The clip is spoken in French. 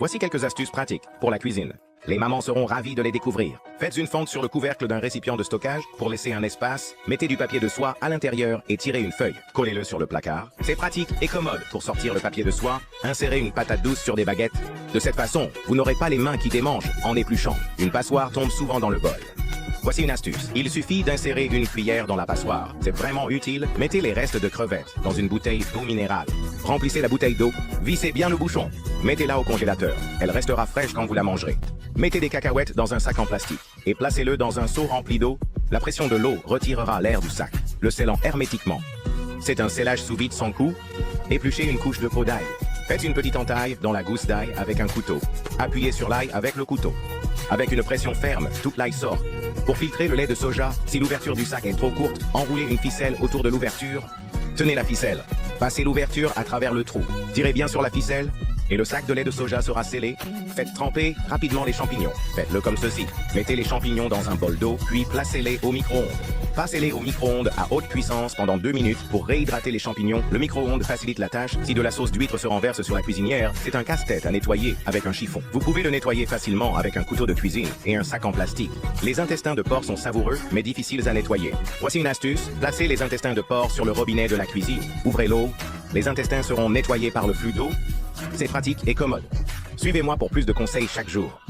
Voici quelques astuces pratiques pour la cuisine. Les mamans seront ravies de les découvrir. Faites une fente sur le couvercle d'un récipient de stockage pour laisser un espace. Mettez du papier de soie à l'intérieur et tirez une feuille. Collez-le sur le placard. C'est pratique et commode pour sortir le papier de soie. Insérez une patate douce sur des baguettes. De cette façon, vous n'aurez pas les mains qui démangent en épluchant. Une passoire tombe souvent dans le bol. Voici une astuce. Il suffit d'insérer une cuillère dans la passoire. C'est vraiment utile. Mettez les restes de crevettes dans une bouteille d'eau minérale. Remplissez la bouteille d'eau. Vissez bien le bouchon. Mettez-la au congélateur. Elle restera fraîche quand vous la mangerez. Mettez des cacahuètes dans un sac en plastique et placez-le dans un seau rempli d'eau. La pression de l'eau retirera l'air du sac, le scellant hermétiquement. C'est un scellage sous vide sans coup. Épluchez une couche de peau d'ail. Faites une petite entaille dans la gousse d'ail avec un couteau. Appuyez sur l'ail avec le couteau. Avec une pression ferme, toute l'ail sort. Pour filtrer le lait de soja, si l'ouverture du sac est trop courte, enroulez une ficelle autour de l'ouverture. Tenez la ficelle. Passez l'ouverture à travers le trou. Tirez bien sur la ficelle et le sac de lait de soja sera scellé. Faites tremper rapidement les champignons. Faites-le comme ceci. Mettez les champignons dans un bol d'eau, puis placez-les au micro-ondes. Passez-les au micro-ondes à haute puissance pendant 2 minutes pour réhydrater les champignons. Le micro-ondes facilite la tâche. Si de la sauce d'huître se renverse sur la cuisinière, c'est un casse-tête à nettoyer avec un chiffon. Vous pouvez le nettoyer facilement avec un couteau de cuisine et un sac en plastique. Les intestins de porc sont savoureux, mais difficiles à nettoyer. Voici une astuce. Placez les intestins de porc sur le robinet de la cuisine. Ouvrez l'eau. Les intestins seront nettoyés par le flux d'eau. C'est pratique et commode. Suivez-moi pour plus de conseils chaque jour.